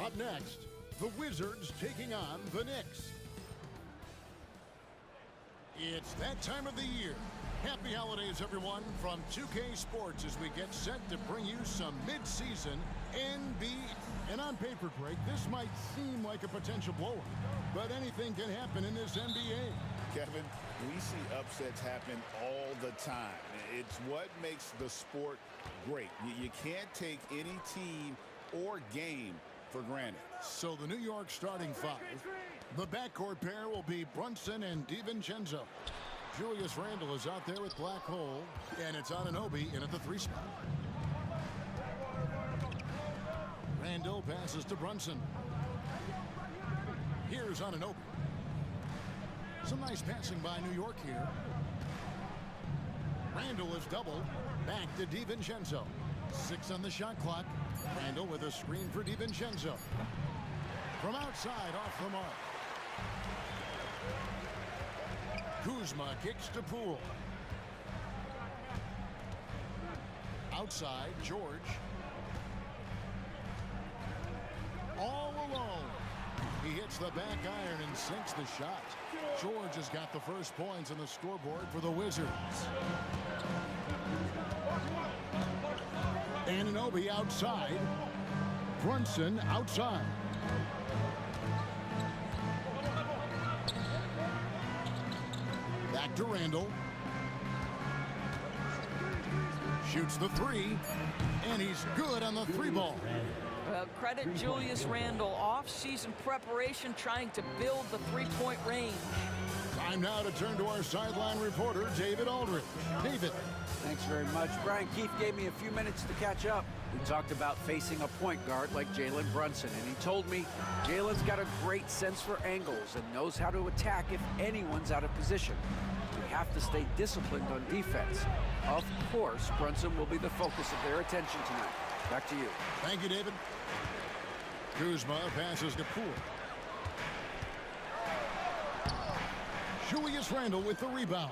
Up next, the Wizards taking on the Knicks. It's that time of the year. Happy holidays, everyone, from 2K Sports as we get set to bring you some mid-season NBA. And on paper, Greg, this might seem like a potential blowout, but anything can happen in this NBA. Kevin, we see upsets happen all the time. It's what makes the sport great. You can't take any team or game for granted. So the New York starting five. The backcourt pair will be Brunson and DiVincenzo. Julius Randle is out there with Black Hole, and it's Anunoby in at the 3 spot. Randle passes to Brunson. Here's Anunoby. Some nice passing by New York here. Randle is doubled. Back to DiVincenzo. 6 on the shot clock. Randle with a screen for DiVincenzo. From outside, off the mark. Kuzma kicks to Poole. Outside, George. All alone. He hits the back iron and sinks the shot. George has got the first points on the scoreboard for the Wizards. Anunoby outside. Brunson outside. Back to Randle. Shoots the 3, and he's good on the 3 ball. Credit Julius Randle, off-season preparation trying to build the 3-point range. Time now to turn to our sideline reporter, David Aldridge. David. Thanks very much. Brian Keefe gave me a few minutes to catch up. We talked about facing a point guard like Jalen Brunson, and he told me Jalen's got a great sense for angles and knows how to attack if anyone's out of position. We have to stay disciplined on defense. Of course, Brunson will be the focus of their attention tonight. Back to you. Thank you, David. Kuzma passes to Poole. Julius Randle with the rebound.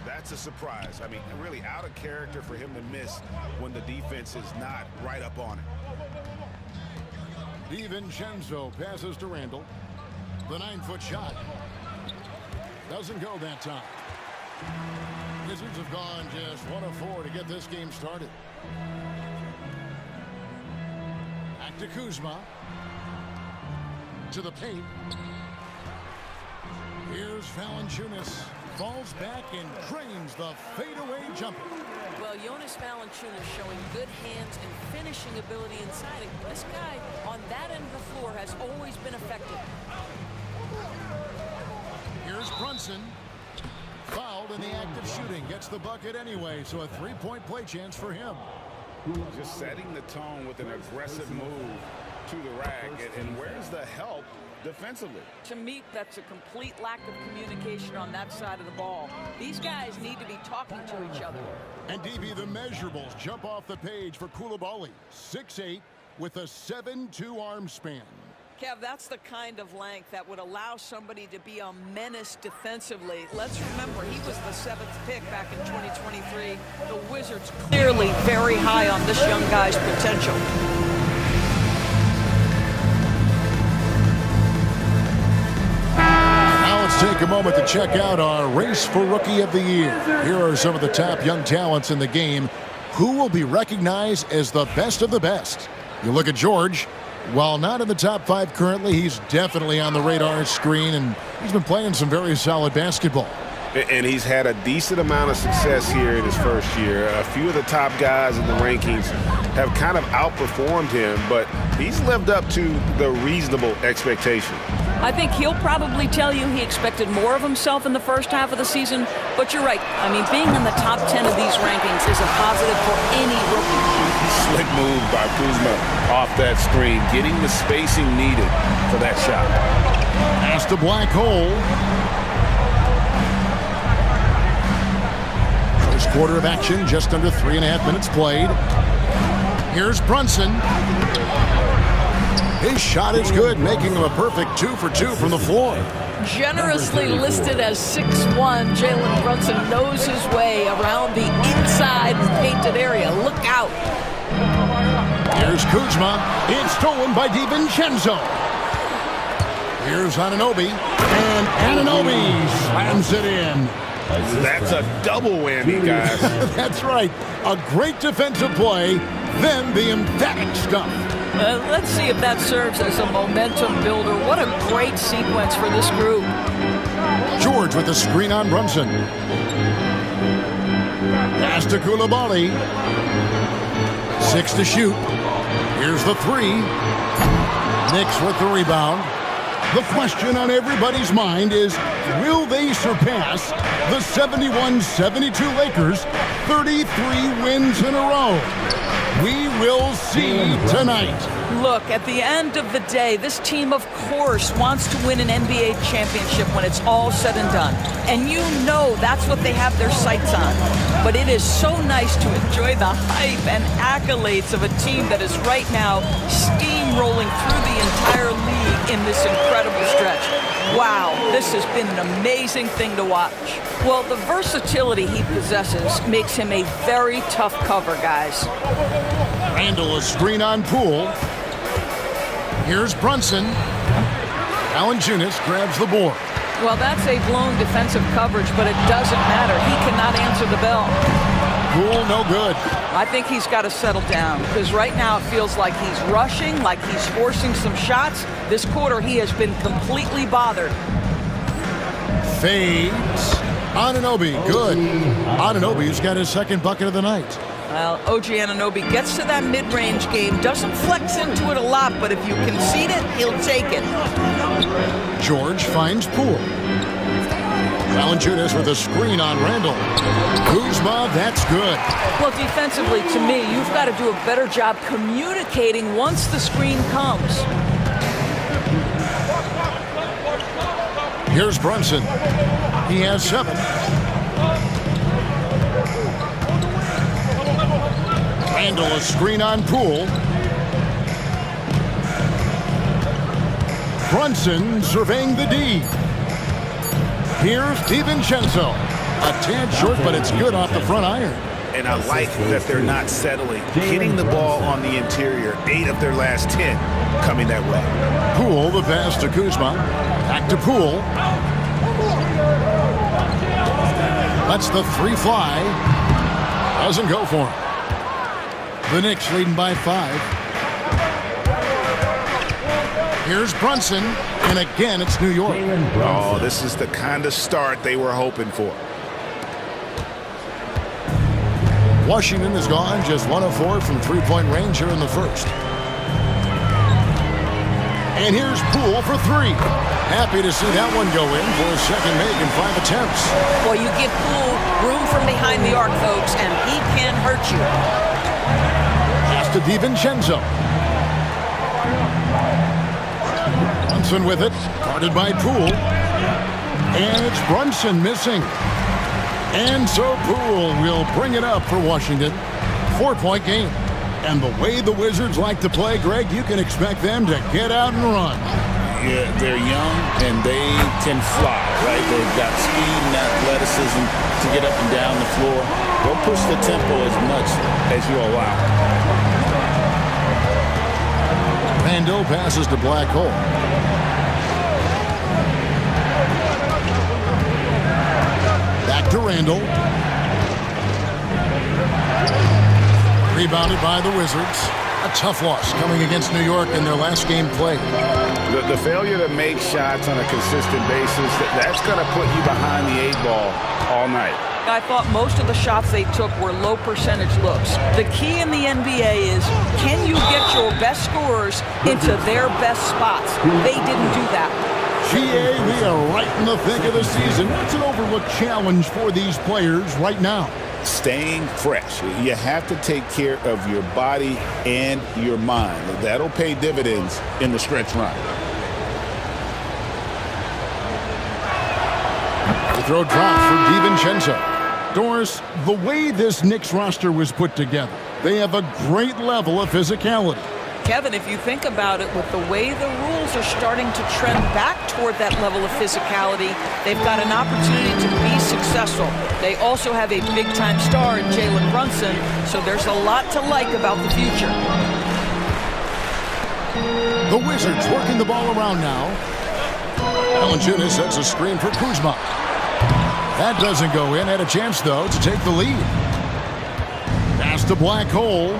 That's a surprise. I mean, really out of character for him to miss when the defense is not right up on it. DiVincenzo passes to Randle. The 9-foot shot doesn't go that time. Wizards have gone just 1 of 4 to get this game started. Back to Kuzma. To the paint. Here's Valanciunas. Falls back and drains the fadeaway jumper. Well, Jonas Valanciunas showing good hands and finishing ability inside. And this guy on that end of the floor has always been effective. Here's Brunson. Fouled in the act of shooting. Gets the bucket anyway, so a 3-point play chance for him. Just setting the tone with an aggressive move to the rack. And where's the help defensively? To me, that's a complete lack of communication on that side of the ball. These guys need to be talking to each other. And DB, the measurables jump off the page for Coulibaly. 6'8" with a 7'2" arm span. Kev, that's the kind of length that would allow somebody to be a menace defensively. Let's remember, he was the 7th pick back in 2023. The Wizards clearly very high on this young guy's potential. Now let's take a moment to check out our race for Rookie of the Year. Here are some of the top young talents in the game. Who will be recognized as the best of the best? You look at George. While not in the top 5 currently, he's definitely on the radar screen, and he's been playing some very solid basketball. And he's had a decent amount of success here in his first year. A few of the top guys in the rankings have kind of outperformed him, but he's lived up to the reasonable expectation. I think he'll probably tell you he expected more of himself in the first half of the season, but you're right. I mean, being in the top 10 of these rankings is a positive for any rookie. Slick move by Kuzma off that screen, getting the spacing needed for that shot. Pass the Black Hole. First quarter of action, just under 3.5 minutes played. Here's Brunson. His shot is good, making him a perfect 2 for 2 from the floor. Generously listed as 6'1", Jalen Brunson knows his way around the inside painted area. Look out. Here's Kuzma. It's stolen by DiVincenzo. Here's Anunoby. And Anunoby slams it in. That's a double whammy, guys. That's right. A great defensive play, then the emphatic stuff. Let's see if that serves as a momentum builder. What a great sequence for this group. George with the screen on Brunson. Pass to Koulibaly. 6 to shoot. Here's the 3. Knicks with the rebound. The question on everybody's mind is, will they surpass the 71-72 Lakers, 33 wins in a row? We will see tonight. Look, at the end of the day, this team, of course, wants to win an NBA championship when it's all said and done. And you know that's what they have their sights on. But it is so nice to enjoy the hype and accolades of a team that is right now steamrolling through the entire league in this incredible stretch. Wow, this has been an amazing thing to watch. Well, the versatility he possesses makes him a very tough cover, guys. Randall a screen on Poole. Here's Brunson. Valanciunas grabs the board. Well, that's a blown defensive coverage, but it doesn't matter. He cannot answer the bell. Poole, no good. I think he's got to settle down, because right now it feels like he's rushing, like he's forcing some shots. This quarter, he has been completely bothered. Fades. Anunoby, good. Anunoby's got his second bucket of the night. Well, OG Anunoby gets to that mid-range game, doesn't flex into it a lot, but if you concede it, he'll take it. George finds Poole. Valanciunas with a screen on Randall. Kuzma, that's good. Well, defensively, to me, you've got to do a better job communicating once the screen comes. Here's Brunson. He has 7. Randall a screen on Poole. Brunson surveying the D. Here's DiVincenzo. A tad short, but it's good off the front iron. And I like that they're not settling. Hitting the ball on the interior, 8 of their last 10 coming that way. Poole, the pass to Kuzma. Back to Poole. Lets the 3 fly. Doesn't go for him. The Knicks leading by 5. Here's Brunson, and again it's New York. Oh, this is the kind of start they were hoping for. Washington has gone just 1 of 4 from three-point range here in the first. And here's Poole for 3. Happy to see that one go in for a second make in 5 attempts. Well, you give Poole room from behind the arc, folks, and he can hurt you. Pass to DiVincenzo. Brunson with it, guarded by Poole. And it's Brunson missing. And so Poole will bring it up for Washington. 4-point game. And the way the Wizards like to play, Greg, you can expect them to get out and run. Yeah, they're young and they can fly, right? They've got speed and athleticism to get up and down the floor. They'll push the tempo as much as you allow. Randall passes to Black Hole. Back to Randall. Rebounded by the Wizards. A tough loss coming against New York in their last game played. The failure to make shots on a consistent basis, that's going to put you behind the 8 ball all night. I thought most of the shots they took were low percentage looks. The key in the NBA is, can you get your best scorers into their best spots? They didn't do that. GA, we are right in the thick of the season. It's an overlooked challenge for these players right now. Staying fresh. You have to take care of your body and your mind. That'll pay dividends in the stretch run. The throw drops for DiVincenzo. Doris, the way this Knicks roster was put together, they have a great level of physicality. Kevin, if you think about it, with the way the rules are starting to trend back toward that level of physicality, they've got an opportunity to be successful. They also have a big-time star in Jalen Brunson, so there's a lot to like about the future. The Wizards working the ball around now. Valanciunas sets a screen for Kuzma. That doesn't go in. Had a chance, though, to take the lead. Pass to Black Hole.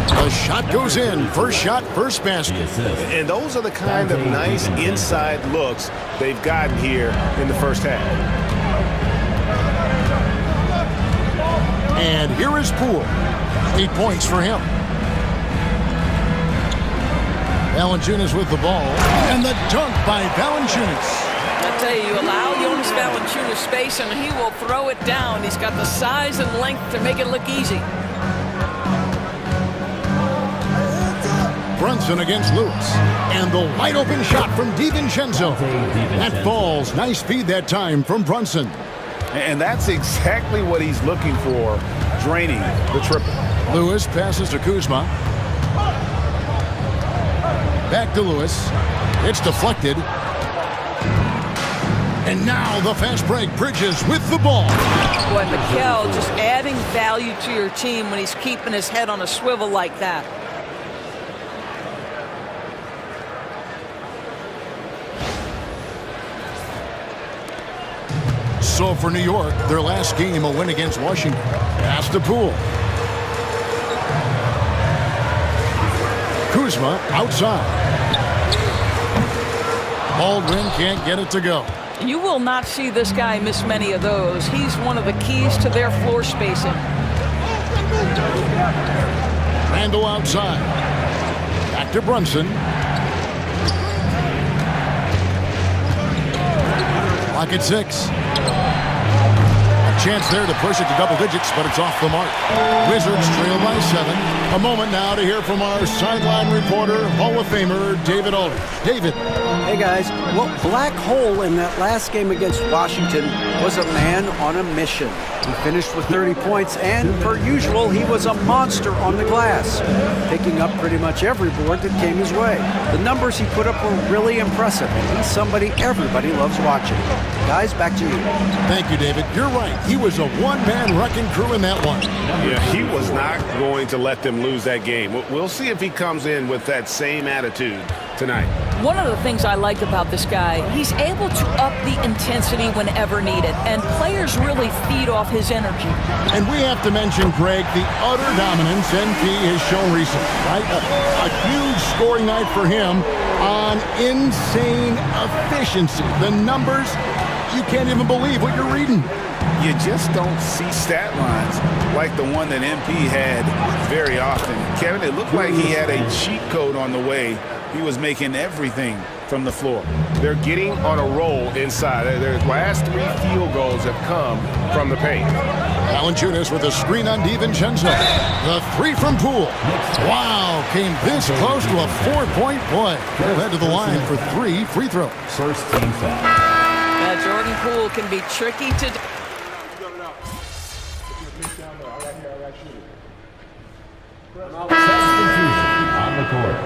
The shot goes in. First shot, first basket. And those are the kind of nice inside looks they've gotten here in the first half. And here is Poole. 8 points for him. Valanciunas with the ball. And the dunk by Valanciunas. I tell you allow Jonas Valanciunas space and he will throw it down. He's got the size and length to make it look easy. Brunson against Lewis. And the wide open shot from DiVincenzo. That falls. Nice feed that time from Brunson. And that's exactly what he's looking for, draining the triple. Lewis passes to Kuzma. Back to Lewis. It's deflected. And now the fast break. Bridges with the ball. Boy, Mikal just adding value to your team when he's keeping his head on a swivel like that. So for New York, their last game, a win against Washington. Pass to Poole. Kuzma outside. Baldwin can't get it to go. You will not see this guy miss many of those. He's one of the keys to their floor spacing. Randall outside. Back to Brunson. Clock at 6. Chance there to push it to double digits, but it's off the mark. Wizards trail by 7. A moment now to hear from our sideline reporter, Hall of Famer David Aldridge. David. Hey guys, well, Black Hole in that last game against Washington was a man on a mission. He finished with 30 points, and per usual, he was a monster on the glass, picking up pretty much every board that came his way. The numbers he put up were really impressive, and he's somebody everybody loves watching. Guys, back to you. Thank you, David. You're right. He was a one-man wrecking crew in that one. Yeah, he was not going to let them lose that game. We'll see if he comes in with that same attitude tonight. One of the things I like about this guy, he's able to up the intensity whenever needed, and players really feed off his energy. And we have to mention, Greg, the utter dominance NP has shown recently, right? A huge scoring night for him on insane efficiency. The numbers, you can't even believe what you're reading. You just don't see stat lines like the one that MP had very often. Kevin, it looked like he had a cheat code on the way. He was making everything from the floor. They're getting on a roll inside. Their last 3 field goals have come from the paint. Valanciunas with a screen on DiVincenzo. The 3 from Poole. Wow, came this close to a 4-point play. He'll head to the line for 3 free throws. First team foul. Jordan Poole can be tricky to... Substitution on the court.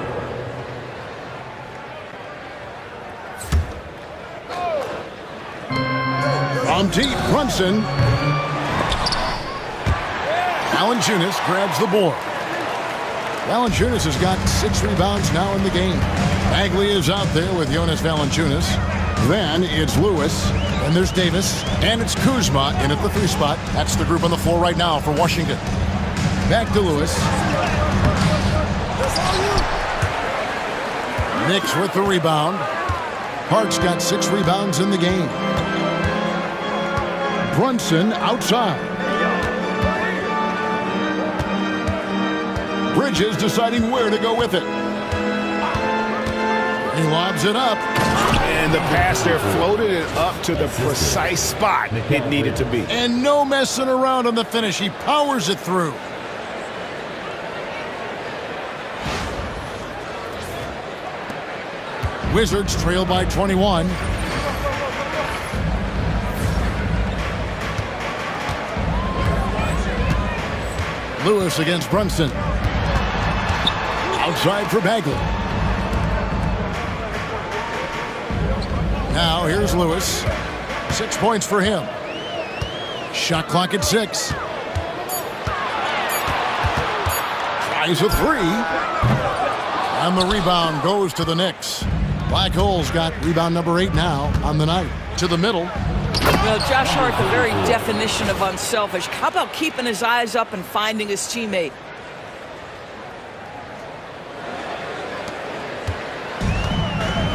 From deep, Brunson. Valanciunas grabs the board. Valanciunas has got 6 rebounds now in the game. Bagley is out there with Jonas Valanciunas. Then it's Lewis, and there's Davis, and it's Kuzma in at the 3 spot. That's the group on the floor right now for Washington. Back to Lewis. Knicks with the rebound. Hart's got 6 rebounds in the game. Brunson outside. Bridges deciding where to go with it. He lobs it up. And the pass there floated it up to the precise spot it needed to be. And no messing around on the finish. He powers it through. Wizards trail by 21. Lewis against Brunson. Outside for Bagley. Now here's Lewis. 6 points for him. Shot clock at 6. Tries a 3. And the rebound goes to the Knicks. Black Hole's got rebound number 8 now on the night. To the middle. Well, Josh Hart, the very definition of unselfish. How about keeping his eyes up and finding his teammate?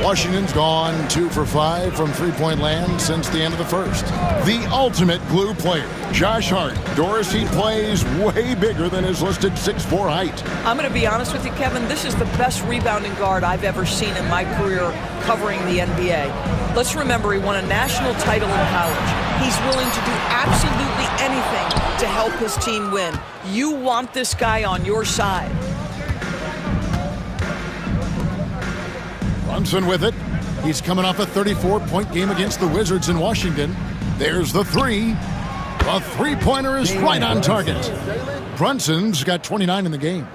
Washington's gone 2 for 5 from three-point land since the end of the first. The ultimate glue player, Josh Hart. Doris, he plays way bigger than his listed 6'4" height. I'm going to be honest with you, Kevin. This is the best rebounding guard I've ever seen in my career covering the NBA. Let's remember, he won a national title in college. He's willing to do absolutely anything to help his team win. You want this guy on your side. Brunson with it. He's coming off a 34-point game against the Wizards in Washington. There's the three. The three-pointer is right on target. Brunson's got 29 in the game.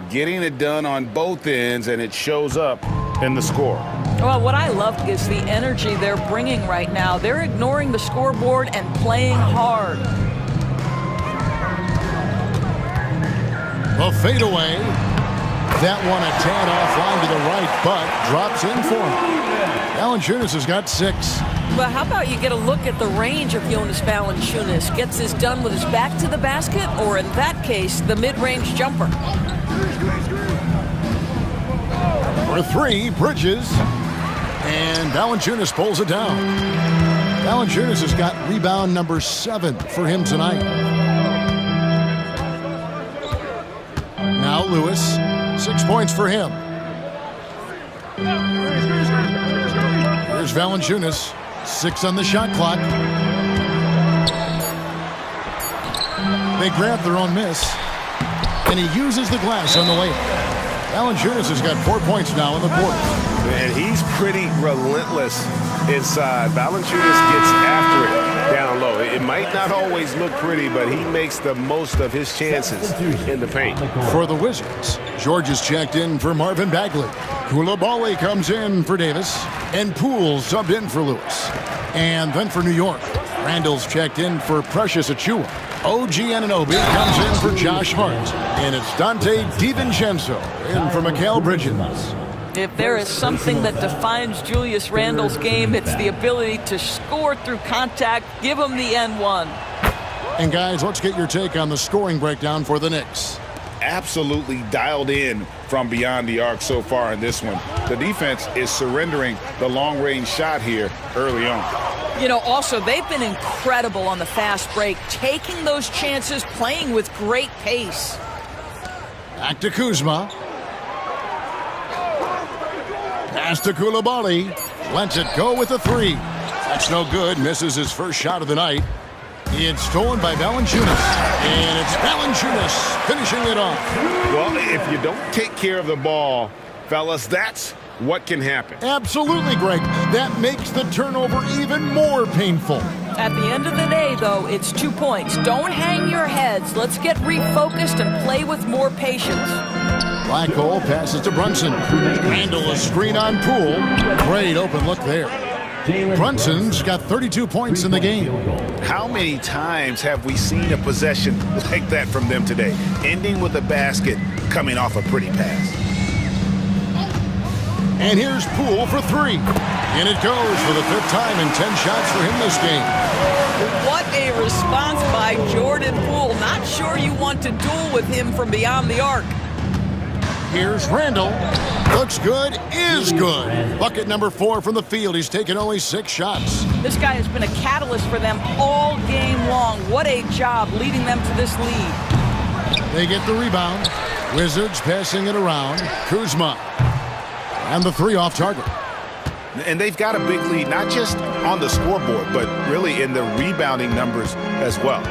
Getting it done on both ends, and it shows up in the score. Well, what I love is the energy they're bringing right now. They're ignoring the scoreboard and playing hard. The fadeaway. That one a tad offline to the right, but drops in for him. Valanciunas has got 6. But how about you get a look at the range of Jonas Valanciunas? Gets this done with his back to the basket, or in that case, the mid-range jumper. For 3, Bridges. And Valanciunas pulls it down. Valanciunas has got rebound number 7 for him tonight. Now Lewis. 6 points for him. Here's Valanciunas. 6 on the shot clock. They grab their own miss. And he uses the glass on the layup. Valanciunas has got 4 points now in the quarter. And he's pretty relentless inside. Valanciunas gets after it down low. It might not always look pretty, but he makes the most of his chances in the paint. For the Wizards, George is checked in for Marvin Bagley. Koulibaly comes in for Davis. And Poole subbed in for Lewis. And then for New York, Randall's checked in for Precious Achiuwa. OG Anunoby comes in for Josh Hart. And it's Dante DiVincenzo in for Mikal Bridges. If there is something that defines Julius Randle's game, it's the ability to score through contact. Give him the N1. And guys, let's get your take on the scoring breakdown for the Knicks. Absolutely dialed in from beyond the arc so far in this one. The defense is surrendering the long-range shot here early on. You know, also, they've been incredible on the fast break, taking those chances, playing with great pace. Back to Kuzma. Pass to Koulibaly. Lets it go with a 3. That's no good. Misses his first shot of the night. It's stolen by Valanciunas. And it's Valanciunas finishing it off. Well, if you don't take care of the ball, fellas, that's what can happen. Absolutely, Greg. That makes the turnover even more painful. At the end of the day, though, it's 2 points. Don't hang your heads. Let's get refocused and play with more patience. Black Hole passes to Brunson. Randall a screen on Poole. Great open look there. Brunson's got 32 points in the game. How many times have we seen a possession like that from them today, ending with a basket coming off a pretty pass? And here's Poole for 3. And it goes for the 5th time in 10 shots for him this game. What a response by Jordan Poole. Not sure you want to duel with him from beyond the arc. Here's Randall. Looks good, is good. Bucket number 4 from the field. He's taken only 6 shots. This guy has been a catalyst for them all game long. What a job leading them to this lead. They get the rebound. Wizards passing it around. Kuzma. And the 3 off target. And they've got a big lead, not just on the scoreboard, but really in the rebounding numbers as well.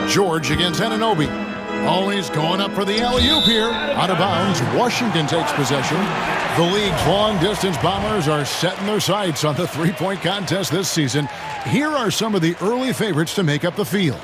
George against Anunoby. Always going up for the alley-oop here. Out of bounds, Washington takes possession. The league's long-distance Bombers are setting their sights on the three-point contest this season. Here are some of the early favorites to make up the field.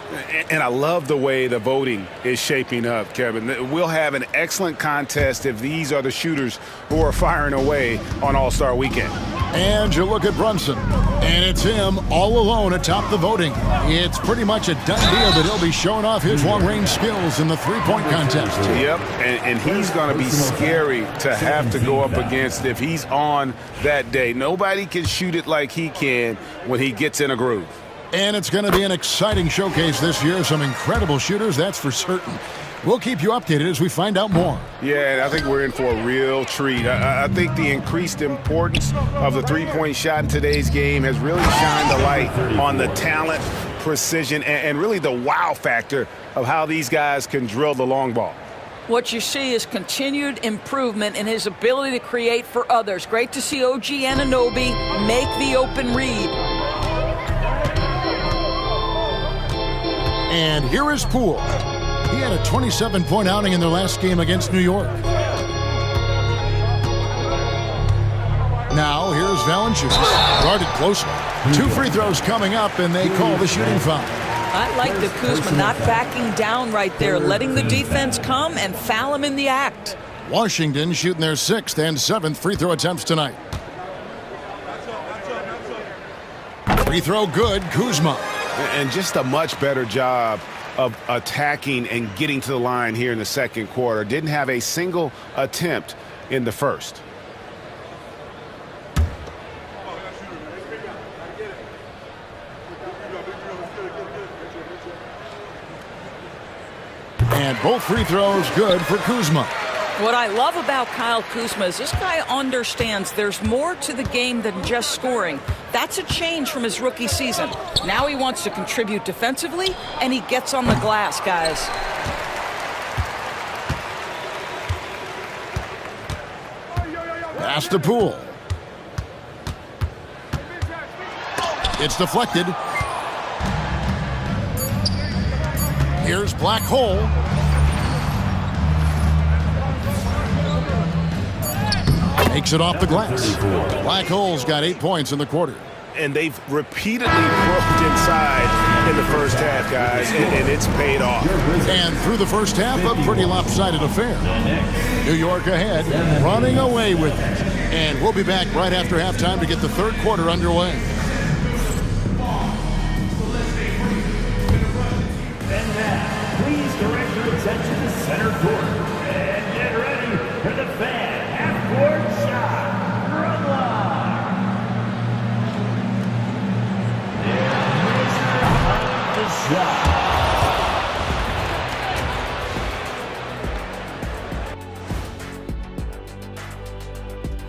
And I love the way the voting is shaping up, Kevin. We'll have an excellent contest if these are the shooters who are firing away on All-Star Weekend. And you look at Brunson, and it's him all alone atop the voting. It's pretty much a done deal that he'll be showing off his long-range skills in the three-point contest. Yep, and he's going to be scary to have to go up against if he's on that day. Nobody can shoot it like he can when he gets in a groove. And it's going to be an exciting showcase this year. Some incredible shooters, that's for certain. We'll keep you updated as we find out more. Yeah, I think we're in for a real treat. I think the increased importance of the three-point shot in today's game has really shined the light on the talent, precision, and really the wow factor of how these guys can drill the long ball. What you see is continued improvement in his ability to create for others. Great to see OG Anunoby make the open read. And here is Poole. He had a 27-point outing in their last game against New York. Now, here's Valanciunas, guarded closely. 2 free throws coming up, and they call the shooting foul. I like the Kuzma not backing down right there, letting the defense come and foul him in the act. Washington shooting their 6th and 7th free throw attempts tonight. Free throw good, Kuzma. And just a much better job of attacking and getting to the line here in the second quarter. Didn't have a single attempt in the first. And both free throws good for Kuzma. What I love about Kyle Kuzma is this guy understands there's more to the game than just scoring. That's a change from his rookie season. Now he wants to contribute defensively, and he gets on the glass, guys. Pass to Poole. It's deflected. Here's Black Hole. Takes it off the glass. Black Hole's got 8 points in the quarter. And they've repeatedly broke inside in the first half, guys, and it's paid off. And through the first half, a pretty lopsided affair. New York ahead, running away with it. And we'll be back right after halftime to get the third quarter underway. And now, please direct your attention to center court. And get ready for the fan half-court shot. Run line. The shot.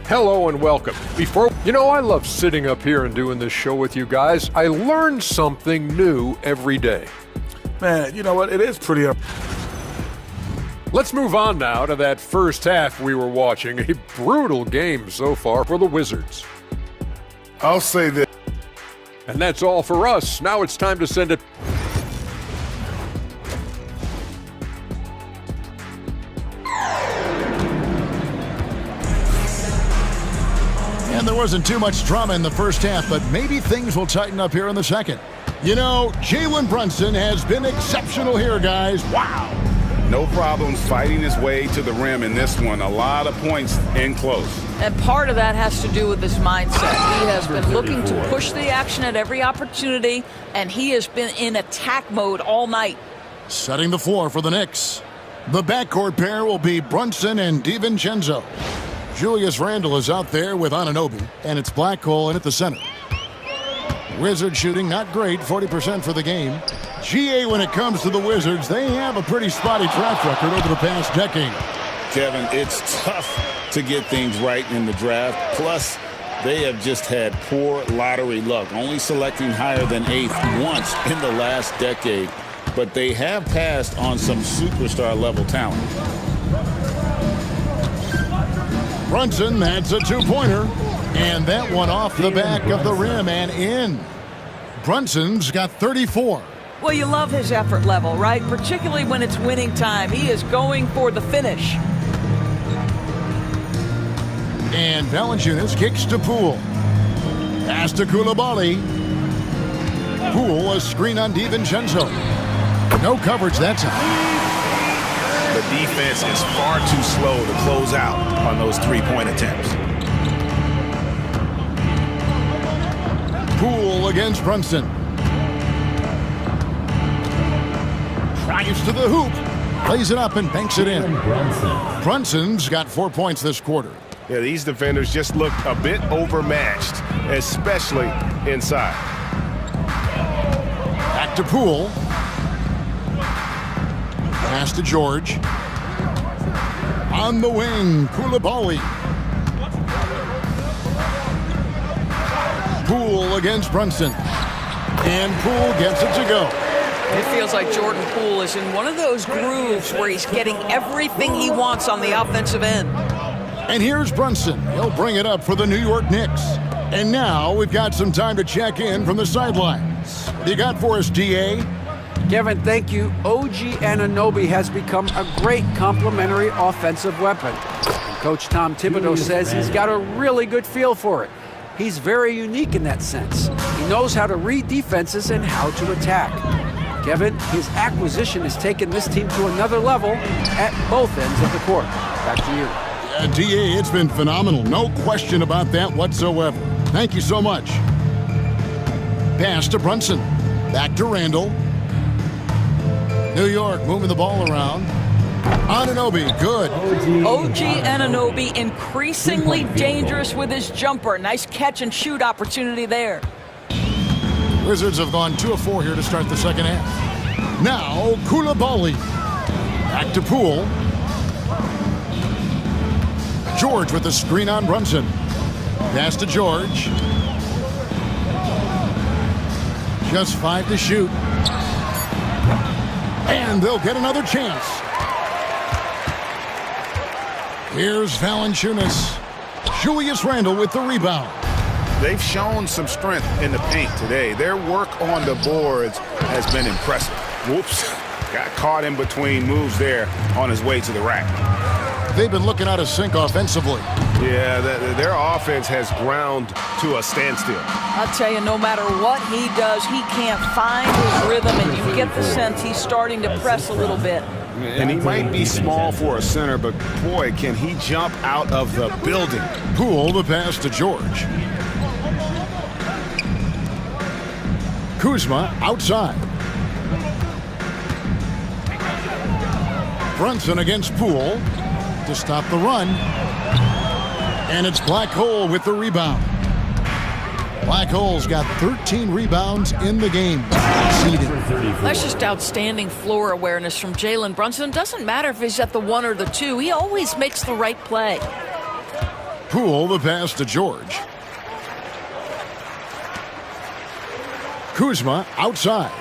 Hello and welcome. I love sitting up here and doing this show with you guys. I learn something new every day. Man, you know what? It is pretty up. Let's move on now to that first half we were watching. A brutal game so far for the Wizards. I'll say this. And that's all for us. Now it's time to send it. And there wasn't too much drama in the first half, but maybe things will tighten up here in the second. You know, Jalen Brunson has been exceptional here, guys. Wow. No problems fighting his way to the rim in this one. A lot of points in close. And part of that has to do with his mindset. He has been looking to push the action at every opportunity, and he has been in attack mode all night. Setting the floor for the Knicks. The backcourt pair will be Brunson and DiVincenzo. Julius Randle is out there with Anunoby, and it's Black Hole in at the center. Wizards shooting not great, 40% for the game. GA, when it comes to the Wizards, they have a pretty spotty track record over the past decade. Kevin, it's tough to get things right in the draft. Plus, they have just had poor lottery luck, only selecting higher than 8th once in the last decade. But they have passed on some superstar-level talent. Brunson, that's a two-pointer. And that one off the back of the rim and in. Brunson's got 34. Well, you love his effort level, right? Particularly when it's winning time. He is going for the finish. And Valanciunas kicks to Poole. Pass to Coulibaly. Poole, a screen on DiVincenzo. No coverage that time. The defense is far too slow to close out on those three-point attempts. Poole against Brunson. Drives to the hoop. Plays it up and banks it in. Brunson's got 4 points this quarter. Yeah, these defenders just look a bit overmatched, especially inside. Back to Poole. Pass to George. On the wing, Koulibaly. Poole against Brunson. And Poole gets it to go. It feels like Jordan Poole is in one of those grooves where he's getting everything he wants on the offensive end. And here's Brunson. He'll bring it up for the New York Knicks. And now we've got some time to check in from the sidelines. What do you got for us, DA? Kevin, thank you. OG Anunoby has become a great complementary offensive weapon. And Coach Tom Thibodeau says he's got a really good feel for it. He's very unique in that sense. He knows how to read defenses and how to attack. Kevin, his acquisition has taken this team to another level at both ends of the court. Back to you. DA, it's been phenomenal. No question about that whatsoever. Thank you so much. Pass to Brunson. Back to Randall. New York moving the ball around. Anunoby, good. OG Anunoby increasingly dangerous with his jumper. Nice catch and shoot opportunity there. Wizards have gone 2 of 4 here to start the second half. Now, Koulibaly. Back to Poole. George with the screen on Brunson. Pass to George. Just 5 to shoot. And they'll get another chance. Here's Valanciunas. Julius Randle with the rebound. They've shown some strength in the paint today. Their work on the boards has been impressive. Whoops. Got caught in between moves there on his way to the rack. They've been looking out of sync offensively. Yeah, their offense has ground to a standstill. I'll tell you, no matter what he does, he can't find his rhythm, and you get the sense he's starting to press a little bit. And he might be small for a center, but boy, can he jump out of the building. Poole the pass to George. Kuzma outside. Brunson against Poole to stop the run. And it's Black Hole with the rebound. Black Hole's got 13 rebounds in the game. That's just outstanding floor awareness from Jalen Brunson. Doesn't matter if he's at the 1 or the 2. He always makes the right play. Poole the pass to George. Kuzma outside.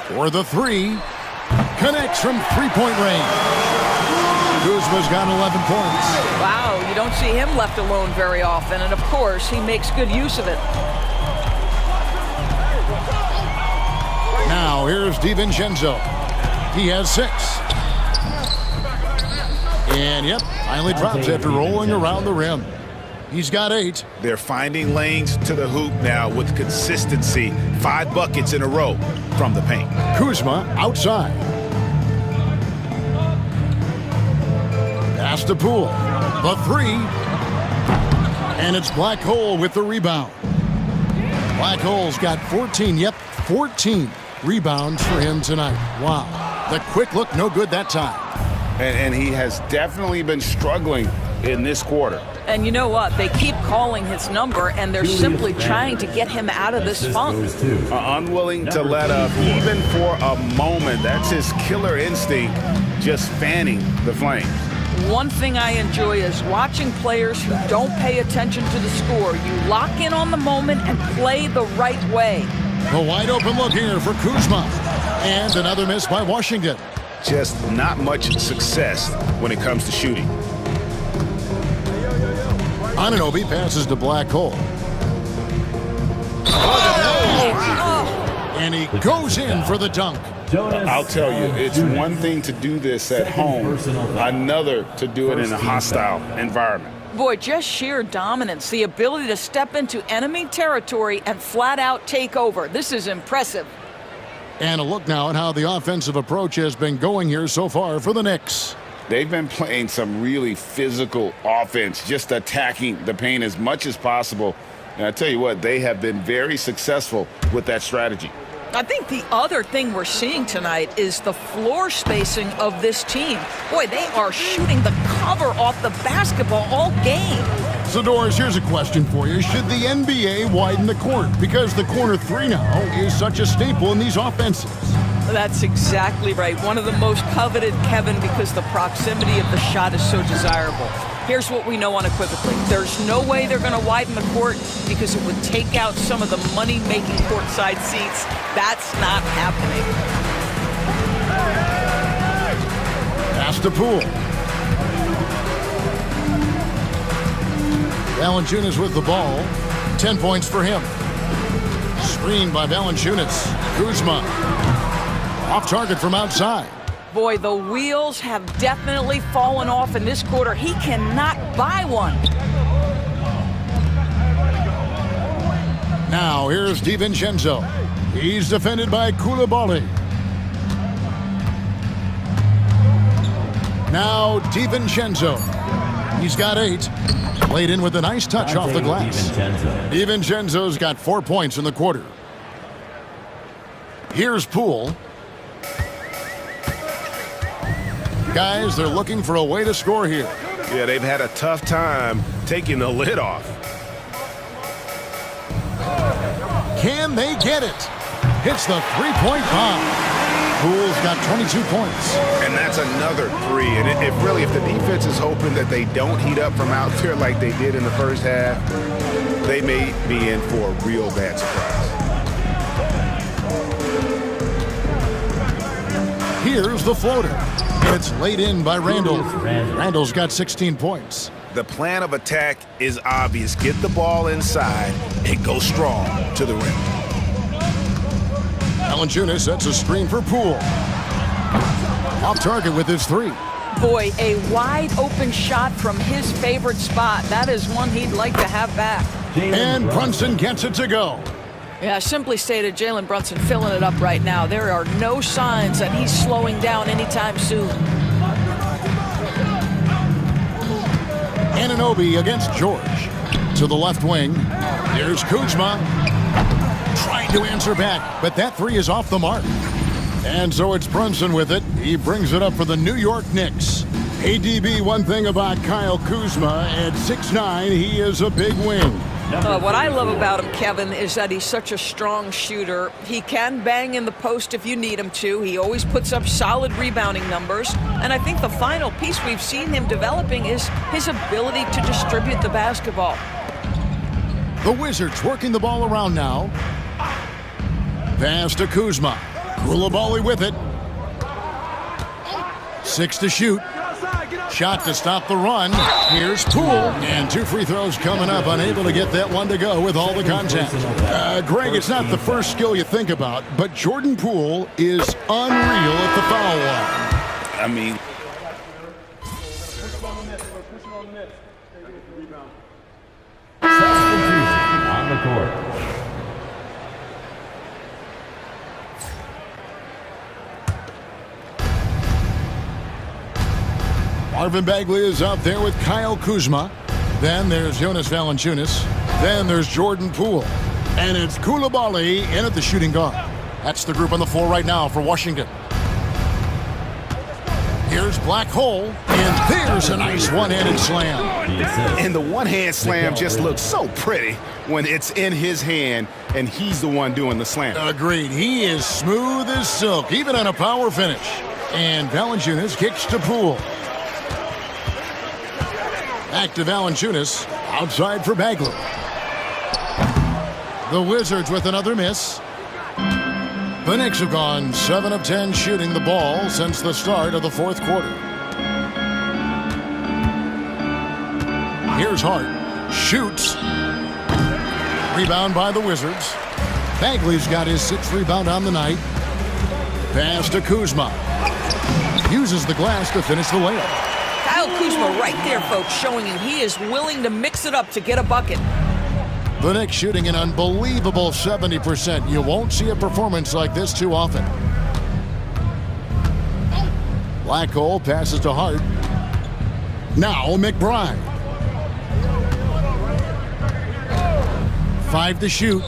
For the 3. Connects from three-point range. Kuzma's got 11 points. Wow, you don't see him left alone very often, and of course, he makes good use of it. Now, here's DiVincenzo. He has 6. And, yep, finally drops after rolling around the rim. He's got 8. They're finding lanes to the hoop now with consistency. 5 buckets in a row from the paint. Kuzma outside. Pass to Poole. The 3. And it's Black Hole with the rebound. Black Hole's got 14. Yep, 14 rebounds for him tonight. Wow. The quick look, no good that time. And he has definitely been struggling in this quarter. And you know what? They keep calling his number, and they're simply trying to get him out of this funk. Unwilling to let up, even for a moment. That's his killer instinct, just fanning the flames. One thing I enjoy is watching players who don't pay attention to the score. You lock in on the moment and play the right way. A wide open look here for Kuzma. And another miss by Washington. Just not much success when it comes to shooting. Anunoby passes to Black Hole. And he goes in for the dunk. I'll tell you, it's one thing to do this at home, another to do it in a hostile environment. Boy, just sheer dominance, the ability to step into enemy territory and flat out take over. This is impressive. And a look now at how the offensive approach has been going here so far for the Knicks. They've been playing some really physical offense, just attacking the paint as much as possible And I tell you what, they have been very successful with that strategy. I think the other thing we're seeing tonight is the floor spacing of this team. Boy, they are shooting the cover off the basketball all game. So, Doris, here's a question for you. Should the NBA widen the court? Because the corner three now is such a staple in these offenses. That's exactly right. One of the most coveted, Kevin, because the proximity of the shot is so desirable. Here's what we know unequivocally. There's no way they're going to widen the court because it would take out some of the money-making courtside seats. That's not happening. Pass to Poole. Valanciunas with the ball. 10 points for him. Screened by Valanciunas. Kuzma. Off target from outside. Boy, the wheels have definitely fallen off in this quarter. He cannot buy one. Now, here's DiVincenzo. He's defended by Koulibaly. Now, DiVincenzo. He's got 8. Laid in with a nice touch off the glass. DiVincenzo's got 4 points in the quarter. Here's Poole. Guys, they're looking for a way to score here. Yeah, they've had a tough time taking the lid off. Can they get it? Hits the three-point bomb. Poole's got 22 points. And that's another 3. And if the defense is hoping that they don't heat up from out there like they did in the first half, they may be in for a real bad surprise. Here's the floater. It's laid in by Randall. Randall's got 16 points. The plan of attack is obvious. Get the ball inside and go strong to the rim. Valanciunas sets a screen for Poole. Off target with his 3. Boy, a wide open shot from his favorite spot. That is one he'd like to have back. And Brunson gets it to go. Yeah, simply stated, Jalen Brunson filling it up right now. There are no signs that he's slowing down anytime soon. Anunoby against George. To the left wing. Here's Kuzma. Trying to answer back, but that 3 is off the mark. And so it's Brunson with it. He brings it up for the New York Knicks. ADB, one thing about Kyle Kuzma, at 6'9", he is a big wing. What I love about him, Kevin, is that he's such a strong shooter. He can bang in the post if you need him to. He always puts up solid rebounding numbers. And I think the final piece we've seen him developing is his ability to distribute the basketball. The Wizards working the ball around now. Pass to Kuzma. Koulibaly with it. 6 to shoot. Shot to stop the run. Here's Poole. And 2 free throws coming up. Unable to get that one to go with all the contact. Greg, it's not the first skill you think about, but Jordan Poole is unreal at the foul line. I mean, on the court. Marvin Bagley is out there with Kyle Kuzma. Then there's Jonas Valanciunas. Then there's Jordan Poole. And it's Koulibaly in at the shooting guard. That's the group on the floor right now for Washington. Here's Black Hole. And there's a nice one-handed slam. And the one-hand slam just looks so pretty when it's in his hand and he's the one doing the slam. Agreed. He is smooth as silk, even on a power finish. And Valanciunas kicks to Poole. Back to Valanciunas, outside for Bagley. The Wizards with another miss. The Knicks have gone 7 of 10 shooting the ball since the start of the 4th quarter. Here's Hart. Shoots. Rebound by the Wizards. Bagley's got his 6th rebound on the night. Pass to Kuzma. Uses the glass to finish the layup. Kyle Kuzma right there, folks, showing you he is willing to mix it up to get a bucket. The Knicks shooting an unbelievable 70%. You won't see a performance like this too often. Black Hole passes to Hart. Now McBride. 5 to shoot.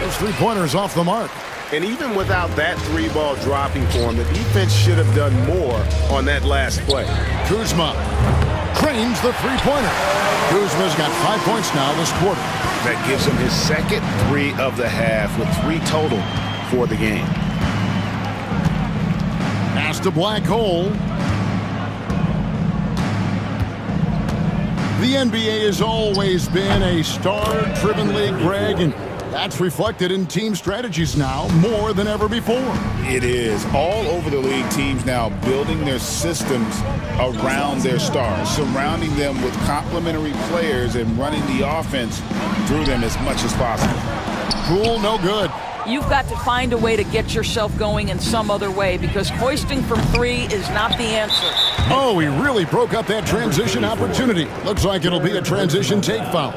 Those three-pointers off the mark. And even without that three-ball dropping for him, the defense should have done more on that last play. Kuzma drains the three-pointer. Kuzma's got 5 points now this quarter. That gives him his second 3 of the half with 3 total for the game. Pass to Black Hole. The NBA has always been a star-driven league, Greg, and that's reflected in team strategies now more than ever before. It is. All over the league, teams now building their systems around their stars, surrounding them with complementary players and running the offense through them as much as possible. Poole, no good. You've got to find a way to get yourself going in some other way because hoisting from 3 is not the answer. Oh, he really broke up that transition opportunity. Looks like it'll be a transition take foul.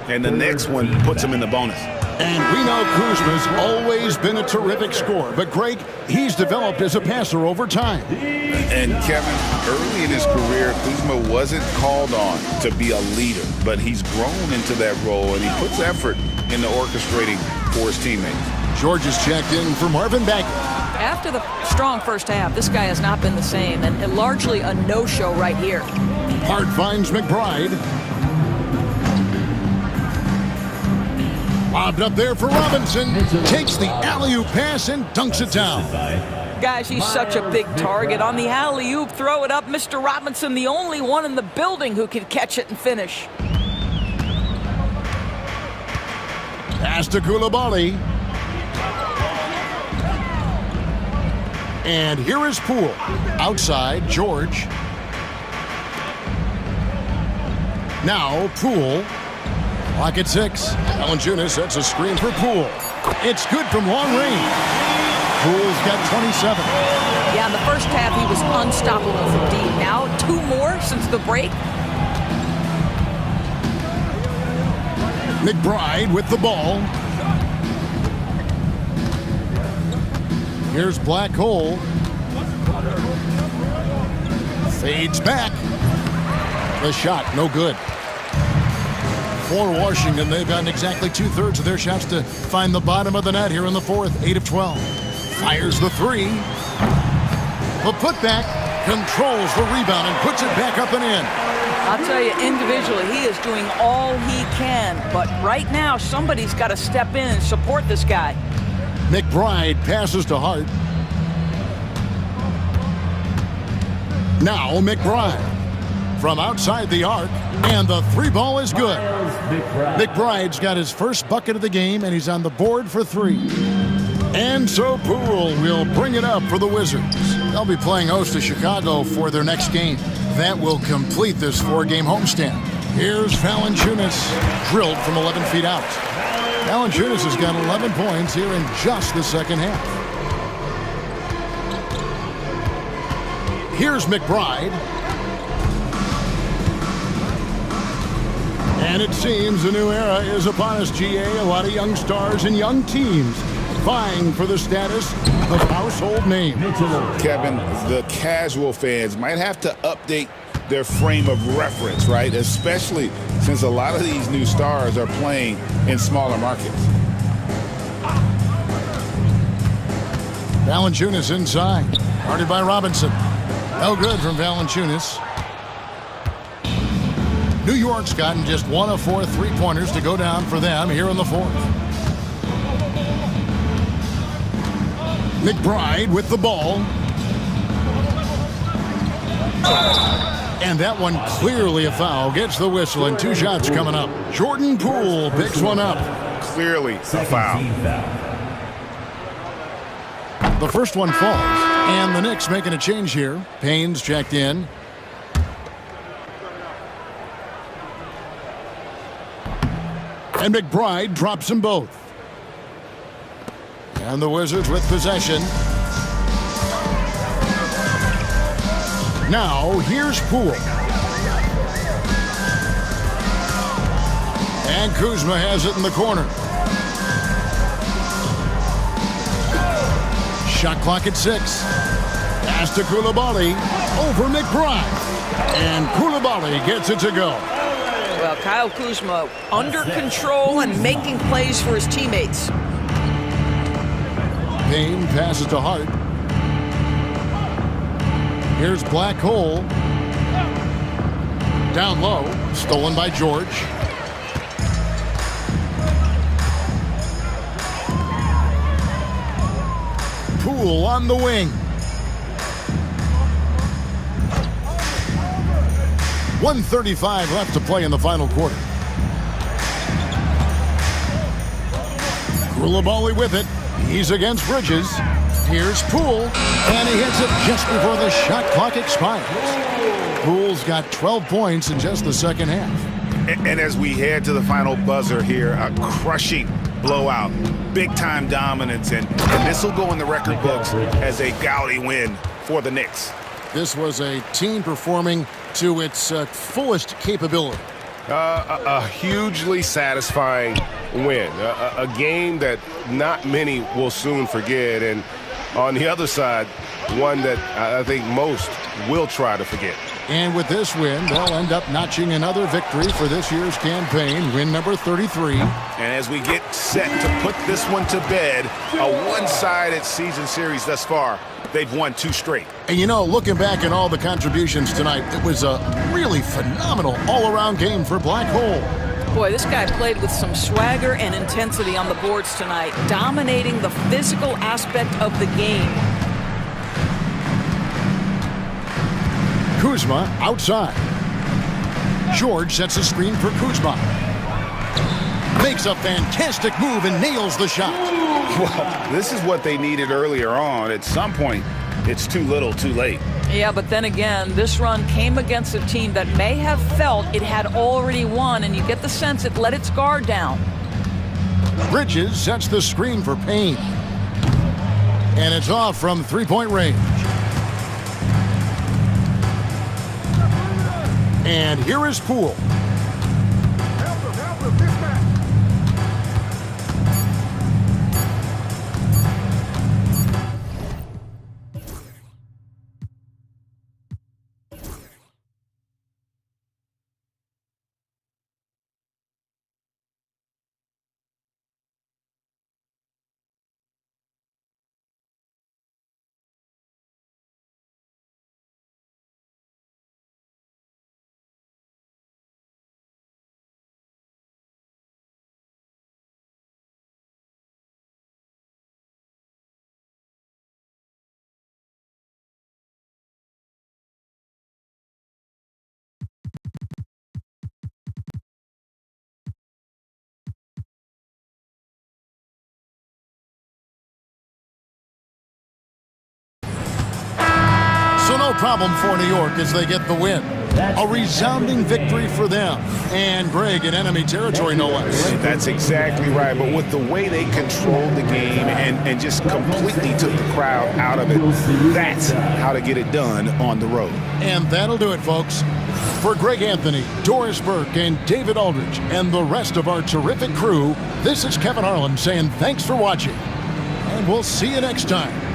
And the next one puts him in the bonus. And we know Kuzma's always been a terrific scorer, but Greg, he's developed as a passer over time. And Kevin, early in his career, Kuzma wasn't called on to be a leader, but he's grown into that role and he puts effort into orchestrating for his teammates. George is checked in for Marvin Bagley. After the strong first half, this guy has not been the same, and largely a no-show right here. Hart finds McBride. Lobbed up there for Robinson. Takes the alley-oop pass and dunks it down. Guys, he's such a big target. On the alley-oop, throw it up. Mr. Robinson, the only one in the building who could catch it and finish. Pass to Koulibaly. And here is Poole. Outside, George. Now, Poole. Clock at 6. Valanciunas sets a screen for Poole. It's good from long range. Poole's got 27. Yeah, in the first half, he was unstoppable from deep. Now, 2 more since the break. McBride with the ball. Here's Black Hole. Fades back. The shot, no good. For Washington, they've gotten exactly 2/3 of their shots to find the bottom of the net here in the fourth. 8 of 12. Fires the 3. The putback controls the rebound and puts it back up and in. I'll tell you, individually, he is doing all he can. But right now, somebody's got to step in and support this guy. McBride passes to Hart. Now McBride from outside the arc, and the 3-ball is good. McBride's got his first bucket of the game, and he's on the board for 3. And so Poole will bring it up for the Wizards. They'll be playing host to Chicago for their next game. That will complete this 4-game homestand. Here's Valanciunas, drilled from 11 feet out. Valanciunas has got 11 points here in just the second half. Here's McBride. And it seems a new era is upon us, GA. A lot of young stars and young teams vying for the status of household name. Kevin, the casual fans might have to update their frame of reference, right? Especially since a lot of these new stars are playing in smaller markets. Valanciunas inside. Guarded by Robinson. No good from Valanciunas. New York's gotten just 1 of 4 3-pointers to go down for them here in the fourth. McBride with the ball. And that one clearly a foul. Gets the whistle and 2 shots coming up. Jordan Poole picks one up. Clearly a foul. The first one falls. And the Knicks making a change here. Payne's checked in. And McBride drops them both. And the Wizards with possession. Now, here's Poole. And Kuzma has it in the corner. Shot clock at 6. Pass to Koulibaly. Over McBride. And Koulibaly gets it to go. Kyle Kuzma under control and making plays for his teammates. Payne passes to Hart. Here's Black Hole. Down low, stolen by George. Poole on the wing. 1:35 left to play in the final quarter. Koulibaly with it. He's against Bridges. Here's Poole, and he hits it just before the shot clock expires. Poole's got 12 points in just the second half. And as we head to the final buzzer here, a crushing blowout, big-time dominance, and this will go in the record books as a gaudy win for the Knicks. This was a team performing to its fullest capability. A hugely satisfying win, a game that not many will soon forget, and on the other side, one that I think most will try to forget. And with this win, they'll end up notching another victory for this year's campaign, win number 33. And as we get set to put this one to bed, a one-sided season series thus far, they've won 2 straight. And you know, looking back at all the contributions tonight, it was a really phenomenal all-around game for Black Hole. Boy, this guy played with some swagger and intensity on the boards tonight, dominating the physical aspect of the game. Kuzma outside. George sets a screen for Kuzma. Makes a fantastic move and nails the shot. Well, this is what they needed earlier on. At some point, it's too little, too late. Yeah, but then again, this run came against a team that may have felt it had already won, and you get the sense it let its guard down. Bridges sets the screen for Payne. And it's off from three-point range. And here is Poole. No problem for New York as they get the win. A resounding victory for them. And Greg in enemy territory, no less. That's exactly right. But with the way they controlled the game and just completely took the crowd out of it, that's how to get it done on the road. And that'll do it, folks. For Greg Anthony, Doris Burke, and David Aldridge, and the rest of our terrific crew, this is Kevin Harlan saying thanks for watching. And we'll see you next time.